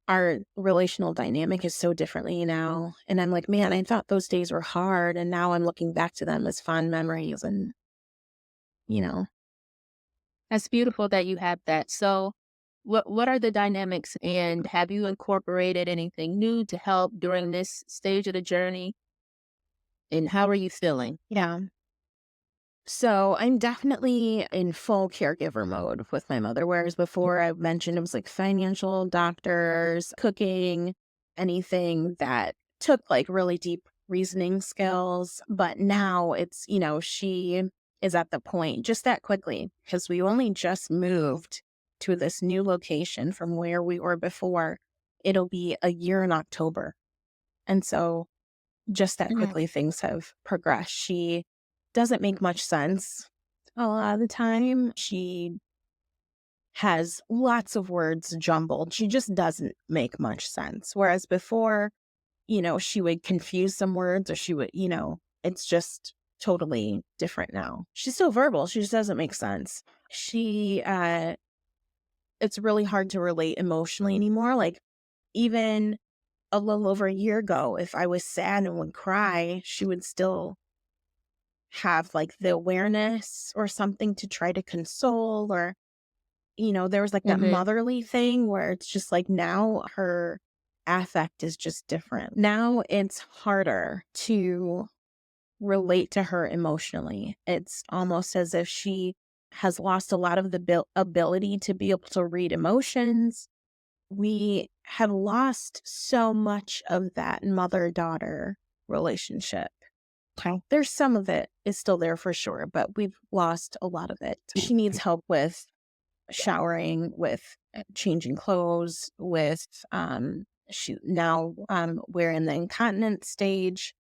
Speaker 2: our relational dynamic is so differently now. And I'm like, man, I thought those days were hard. And now I'm looking back to them as fond memories and.
Speaker 1: That's beautiful that you have that. So, what are the dynamics, and have you incorporated anything new to help during this stage of the journey? And how are you feeling?
Speaker 2: Yeah. So I'm definitely in full caregiver mode with my mother, whereas before I mentioned it was like financial, doctors, cooking, anything that took like really deep reasoning skills. But now it's, she is at the point just that quickly because we only just moved to this new location from where we were before. It'll be a year in October. And so just that
Speaker 1: Mm.
Speaker 2: quickly things have progressed. She doesn't make much sense a lot of the time. She has lots of words jumbled. She just doesn't make much sense. Whereas before, she would confuse some words or she would, it's just totally different now. She's still verbal. She just doesn't make sense. It's really hard to relate emotionally anymore. Like, even a little over a year ago, if I was sad and would cry, she would still have like the awareness or something to try to console, or, there was like that
Speaker 1: Mhm.
Speaker 2: motherly thing where it's just like now her affect is just different. Now it's harder to relate to her emotionally. It's almost as if she has lost a lot of the ability to be able to read emotions. We have lost so much of that mother-daughter relationship.
Speaker 1: Okay.
Speaker 2: There's some of it is still there for sure, but we've lost a lot of it. She needs help with showering, with changing clothes, with she now we're in the incontinence stage.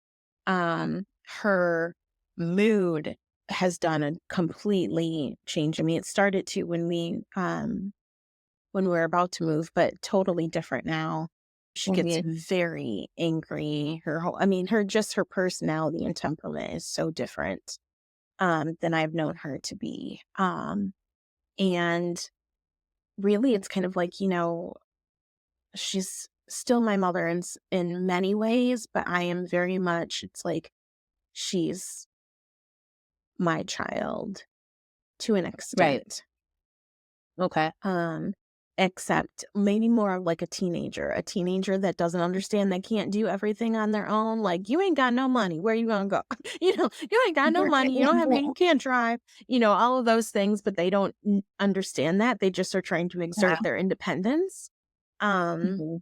Speaker 2: Her mood has done a completely change. I mean, it started to when we were about to move, but totally different now. She gets
Speaker 1: Mhm.
Speaker 2: very angry. Her personality and temperament is so different than I've known her to be. And really, it's kind of like, she's still my mother in many ways, but I am very much, it's like she's my child to an
Speaker 1: Right.
Speaker 2: extent.
Speaker 1: Okay.
Speaker 2: Um, except maybe more of like a teenager that doesn't understand they can't do everything on their own. Like, you ain't got no money. Where you gonna go? You ain't got no money. You don't have any, you can't drive, all of those things, but they don't understand that. They just are trying to
Speaker 1: Yeah.
Speaker 2: exert their independence. Um,
Speaker 1: Mhm.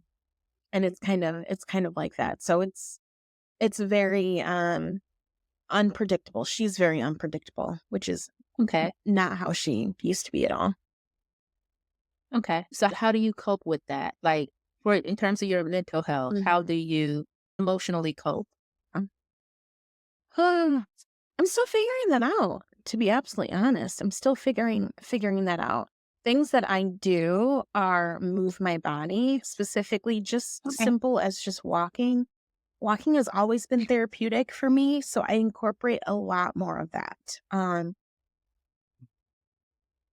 Speaker 2: and it's kind of like that. So it's very unpredictable. She's very unpredictable, which is
Speaker 1: Okay.
Speaker 2: not how she used to be at all.
Speaker 1: Okay. So how do you cope with that? Like, for in terms of your mental health,
Speaker 2: Mm.
Speaker 1: how do you emotionally cope?
Speaker 2: Um, I'm still figuring that out, to be absolutely honest. I'm still figuring that out. Things that I do are move my body, specifically just
Speaker 1: Okay.
Speaker 2: simple as just walking. Walking has always been therapeutic for me, so I incorporate a lot more of that.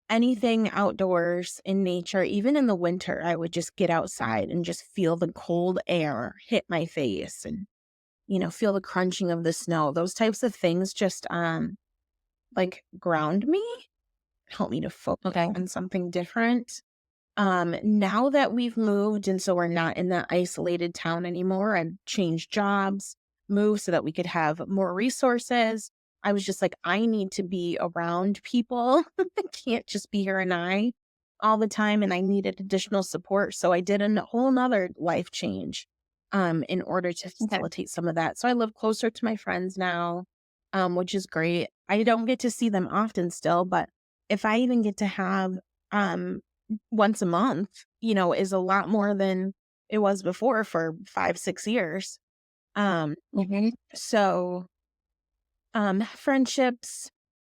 Speaker 2: Anything outdoors in nature, even in the winter, I would just get outside and just feel the cold air hit my face and, feel the crunching of the snow. Those types of things just like ground me, help me to focus
Speaker 1: Okay.
Speaker 2: on something different. Now that we've moved and so we're not in that isolated town anymore and changed jobs, moved so that we could have more resources. I was just like, I need to be around people. I can't just be her and I all the time. And I needed additional support. So I did a whole nother life change in order to
Speaker 1: Okay.
Speaker 2: facilitate some of that. So I live closer to my friends now, which is great. I don't get to see them often still, but if I even get to have um once a month, is a lot more than it was before for 5, 6 years. Um,
Speaker 1: Mhm.
Speaker 2: so, friendships,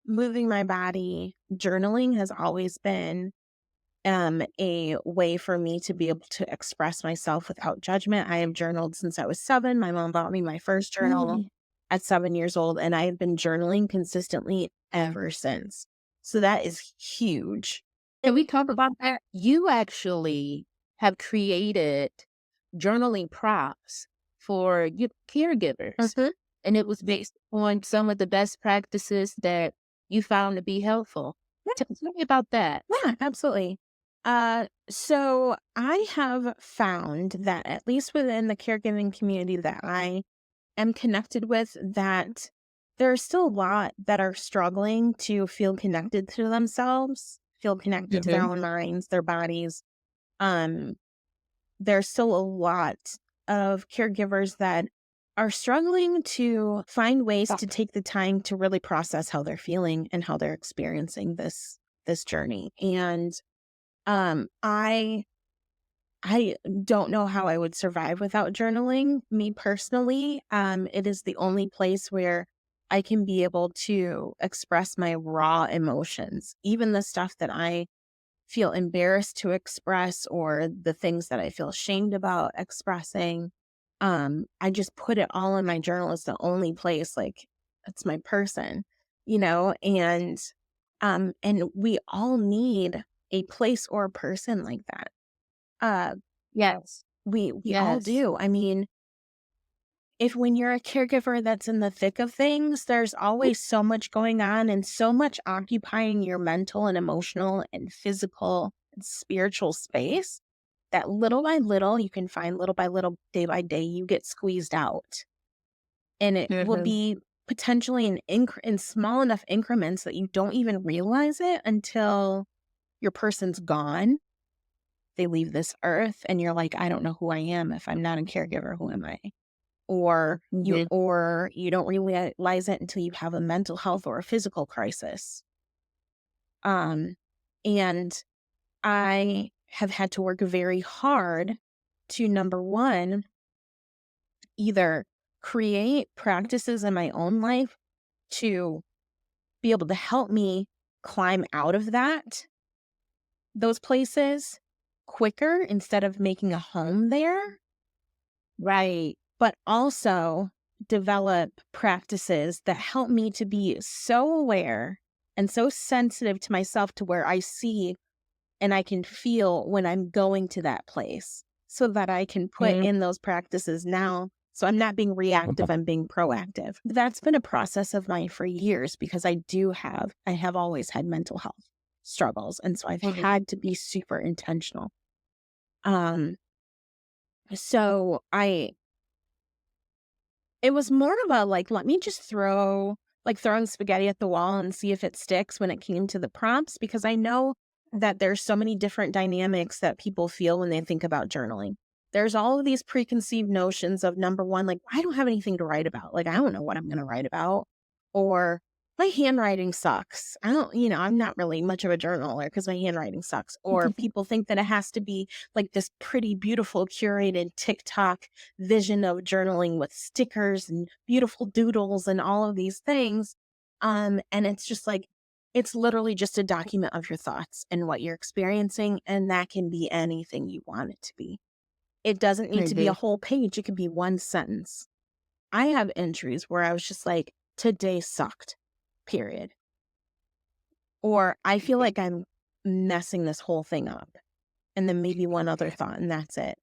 Speaker 2: moving my body, journaling has always been, a way for me to be able to express myself without judgment. I have journaled since I was 7. My mom bought me my first journal
Speaker 1: Mm.
Speaker 2: at 7 years old, and I have been journaling consistently ever since. So that is huge.
Speaker 1: Can we talk about that? You actually have created journaling prompts for caregivers,
Speaker 2: Mhm.
Speaker 1: and it was based on some of the best practices that you found to be helpful. Tell me about that.
Speaker 2: Yeah, absolutely. So I have found that at least within the caregiving community that I am connected with, that there are still a lot that are struggling to feel connected to themselves, feel connected to their
Speaker 1: Mm-hmm.
Speaker 2: own minds, their bodies. Um, there's still a lot of caregivers that are struggling to find ways to take the time to really process how they're feeling and how they're experiencing this journey. And um I I don't know how I would survive without journaling. Me personally, it is the only place where I can be able to express my raw emotions, even the stuff that I feel embarrassed to express or the things that I feel ashamed about expressing. I just put it all in my journal. It's the only place, like, it's my person, and we all need a place or a person like that. Uh,
Speaker 1: Yes.
Speaker 2: we all
Speaker 1: Yes.
Speaker 2: do. I mean, if when you're a caregiver that's in the thick of things, there's always so much going on and so much occupying your mental and emotional and physical and spiritual space that little by little, you can find little by little, day by day, you get squeezed out. And it will
Speaker 1: Mm-hmm.
Speaker 2: be potentially in small enough increments that you don't even realize it until your person's gone. They leave this earth and you're like, I don't know who I am. If I'm not a caregiver, who am I?
Speaker 1: Mm-hmm.
Speaker 2: Or you don't realize it until you have a mental health or a physical crisis. Um, and I have had to work very hard to, number one, either create practices in my own life to be able to help me climb out of those places quicker instead of making a home there,
Speaker 1: Right.
Speaker 2: but also develop practices that help me to be so aware and so sensitive to myself to where I see and I can feel when I'm going to that place so that I can put
Speaker 1: Mm-hmm.
Speaker 2: in those practices now. So I'm not being reactive, I'm being proactive. That's been a process of mine for years because I have always had mental health struggles. And so I've had to be super intentional. Um, so it was more of a, like, let me just throwing spaghetti at the wall and see if it sticks when it came to the prompts, because I know that there's so many different dynamics that people feel when they think about journaling. There's all of these preconceived notions of, number one, like, I don't have anything to write about. Like, I don't know what I'm going to write about. Or my handwriting sucks. I'm not really much of a journaler because my handwriting sucks. Or people think that it has to be like this pretty, beautiful, curated TikTok vision of journaling with stickers and beautiful doodles and all of these things. And it's just like, it's literally just a document of your thoughts and what you're experiencing. And that can be anything you want it to be. It doesn't need to be a
Speaker 1: Mm-hmm.
Speaker 2: whole page. It could be one sentence. I have entries where I was just like, today sucked, period. Or I feel like I'm messing this whole thing up. And then maybe one other thought, and that's it.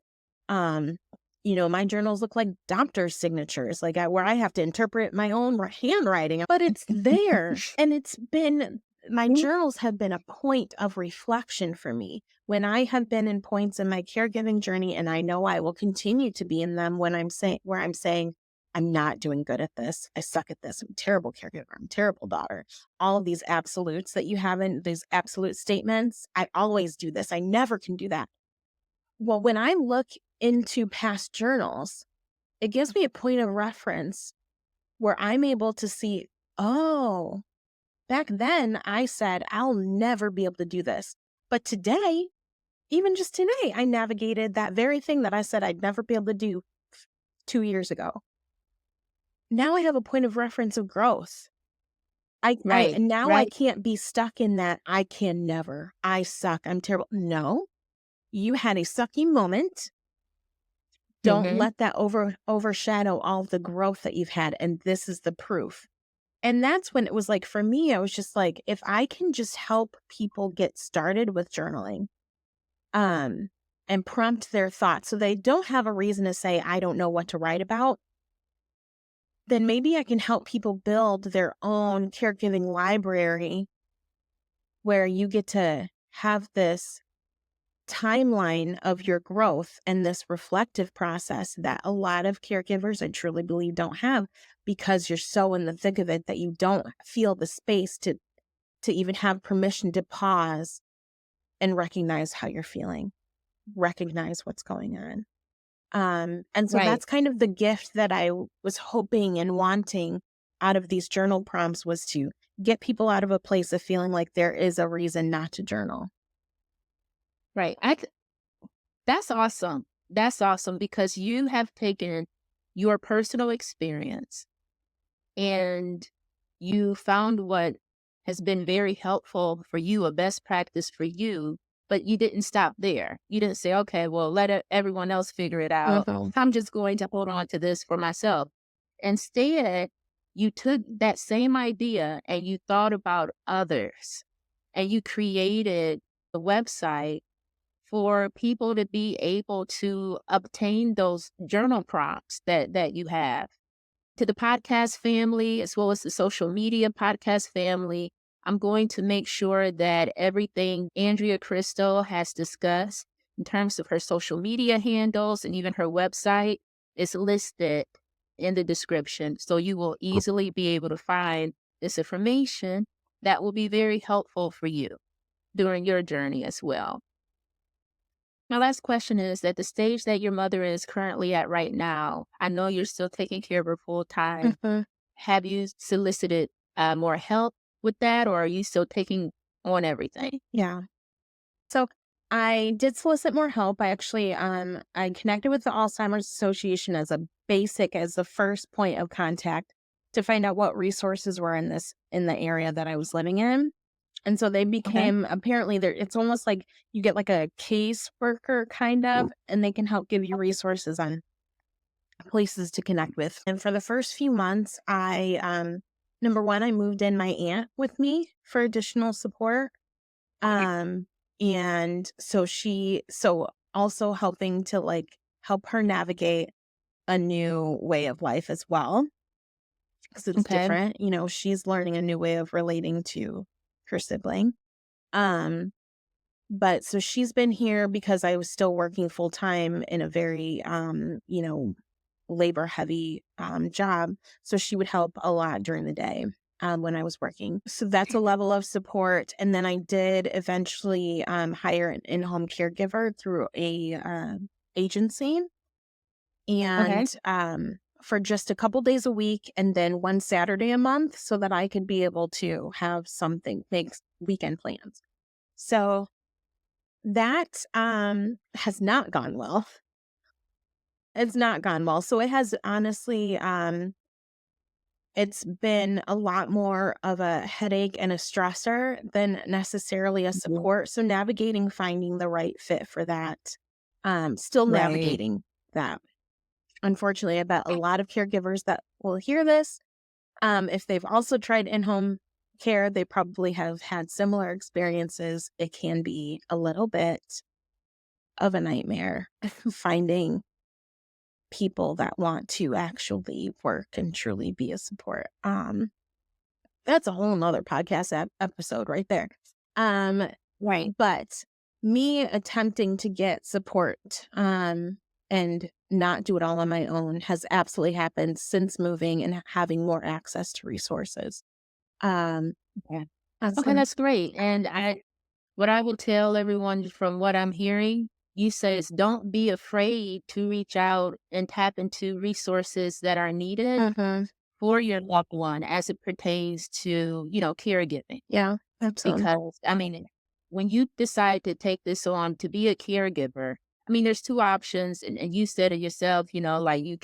Speaker 2: Um, my journals look like doctor's signatures, like where I have to interpret my own handwriting, but it's there. And my journals have been a point of reflection for me when I have been in points in my caregiving journey. And I know I will continue to be in them when where I'm saying, I'm not doing good at this. I suck at this. I'm a terrible caregiver. I'm a terrible daughter. All of these absolutes that you have in these absolute statements. I always do this. I never can do that. Well, when I look into past journals, it gives me a point of reference where I'm able to see, oh, back then I said, I'll never be able to do this. But today, even just today, I navigated that very thing that I said I'd never be able to do 2 years ago. Now I have a point of reference of growth.
Speaker 1: Right.
Speaker 2: Now I
Speaker 1: Right.
Speaker 2: can't be stuck in that I can never, I suck, I'm terrible. No, you had a sucky moment. Don't
Speaker 1: Mm-hmm.
Speaker 2: let that overshadow all of the growth that you've had, and this is the proof. And that's when it was like, for me, I was just like, if I can just help people get started with journaling, um, and prompt their thoughts so they don't have a reason to say, I don't know what to write about, then maybe I can help people build their own caregiving library where you get to have this timeline of your growth and this reflective process that a lot of caregivers, I truly believe, don't have because you're so in the thick of it that you don't feel the space to even have permission to pause and recognize how you're feeling, recognize what's going on. And so
Speaker 1: Right.
Speaker 2: that's kind of the gift that I was hoping and wanting out of these journal prompts was to get people out of a place of feeling like there is a reason not to journal.
Speaker 1: Right. That's awesome. That's awesome because you have taken your personal experience and you found what has been very helpful for you, a best practice for you, but you didn't stop there. You didn't say, okay, well, everyone else figure it out.
Speaker 2: Mhm.
Speaker 1: I'm just going to hold on to this for myself. Instead, you took that same idea and you thought about others and you created a website for people to be able to obtain those journal prompts that you have. To the podcast family, as well as the social media podcast family, I'm going to make sure that everything Andrea Krystal has discussed in terms of her social media handles and even her website is listed in the description. So you will easily be able to find this information that will be very helpful for you during your journey as well. My last question is that the stage that your mother is currently at right now, I know you're still taking care of her full time.
Speaker 2: Mhm.
Speaker 1: Have you solicited more help with that, or are you still taking on everything?
Speaker 2: Yeah. So I did solicit more help. I connected with the Alzheimer's Association as a basic, as the first point of contact to find out what resources were in the area that I was living in. And so they
Speaker 1: Okay.
Speaker 2: became apparently there it's almost like you get like a caseworker kind of, and they can help give you resources on places to connect with. And for the first few months, number one, I moved in my aunt with me for additional support. Um, and so also helping to like help her navigate a new way of life as well, because it's
Speaker 1: Okay.
Speaker 2: different. You know, she's learning a new way of relating to her sibling. Um, but so she's been here because I was still working full time in a very, labor heavy job. So she would help a lot during the day when I was working. So that's a level of support. And then I did eventually hire an in home caregiver through a agency.
Speaker 1: Okay.
Speaker 2: And for just a couple days a week and then one Saturday a month so that I could be able to have something, make weekend plans. So that has not gone well. It's not gone well. So it has honestly it's been a lot more of a headache and a stressor than necessarily a
Speaker 1: Mhm.
Speaker 2: support. So navigating finding the right fit for that. Still
Speaker 1: Right.
Speaker 2: navigating that. Unfortunately, I bet a lot of caregivers that will hear this, if they've also tried in-home care, they probably have had similar experiences. It can be a little bit of a nightmare finding people that want to actually work and truly be a support. That's a whole nother podcast episode right there. Um,
Speaker 1: Right.
Speaker 2: but me attempting to get support, and not do it all on my own has absolutely happened since moving and having more access to resources. Um,
Speaker 1: Yeah.
Speaker 2: that's
Speaker 1: Okay,
Speaker 2: some
Speaker 1: that's great. And what I will tell everyone from what I'm hearing, you say is don't be afraid to reach out and tap into resources that are needed
Speaker 2: Mhm.
Speaker 1: for your loved one as it pertains to, caregiving.
Speaker 2: Yeah, absolutely.
Speaker 1: Because, I mean, when you decide to take this on to be a caregiver, I mean, there's two options. And you said it yourself, like you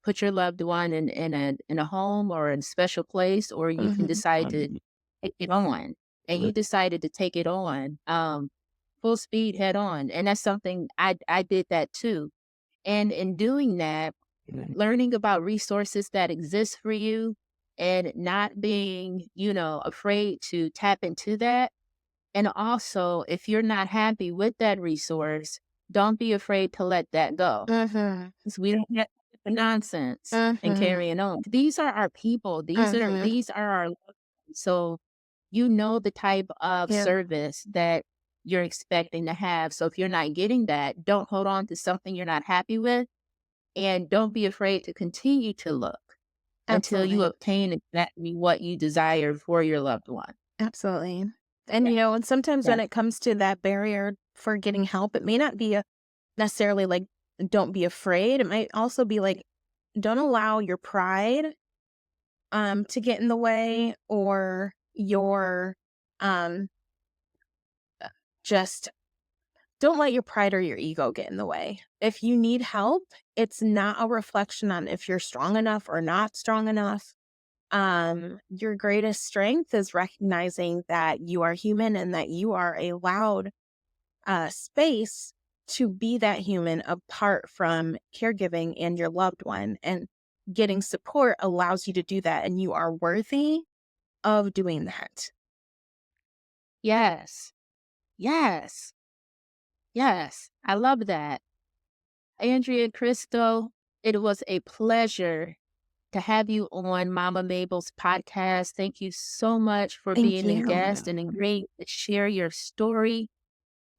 Speaker 1: put your loved one in a home or in a special place, or you can
Speaker 2: Mhm.
Speaker 1: decide to take it on. And you decided to take it on, full speed head on. And that's something I did that too. And in doing that, learning about resources that exist for you and not being, afraid to tap into that. And also, if you're not happy with that resource, don't be afraid to let that go.
Speaker 2: Mhm.
Speaker 1: 'Cause we don't have the nonsense and
Speaker 2: Mhm.
Speaker 1: carrying on. These are our people. These are
Speaker 2: Mhm.
Speaker 1: these are our loved ones. So you know the type of
Speaker 2: Yeah.
Speaker 1: service that you're expecting to have. So if you're not getting that, don't hold on to something you're not happy with, and don't be afraid to continue to look until you
Speaker 2: Absolutely.
Speaker 1: obtain exactly what you desire for your loved one.
Speaker 2: Absolutely. And,
Speaker 1: Yeah.
Speaker 2: and sometimes
Speaker 1: Yeah.
Speaker 2: when it comes to that barrier for getting help, it may not be necessarily like, don't be afraid. It might also be like, don't allow your pride to get in the way, or your um just don't let your pride or your ego get in the way. If you need help, it's not a reflection on if you're strong enough or not strong enough. Your greatest strength is recognizing that you are human and that you are allowed space to be that human apart from caregiving and your loved one. And getting support allows you to do that. And you are worthy of doing that.
Speaker 1: Yes. Yes. Yes. I love that. Andrea Krystal, it was a pleasure to have you on Mama Mabel's podcast. Thank you so much for
Speaker 2: Thank
Speaker 1: being a
Speaker 2: you.
Speaker 1: guest and agreeing to share your story.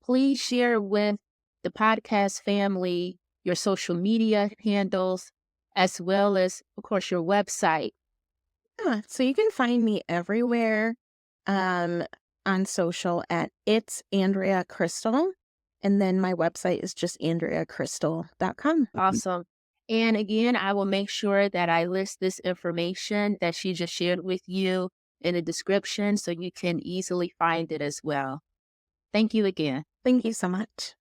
Speaker 1: Please share with the podcast family your social media handles, as well as, of course, your website.
Speaker 2: Yeah, so you can find me everywhere um, on social at It's Andrea Krystal. And then my website is just andreakrystal.com.
Speaker 1: Awesome. And again, I will make sure that I list this information that she just shared with you in the description so you can easily find it as well. Thank you again.
Speaker 2: Thank you so much.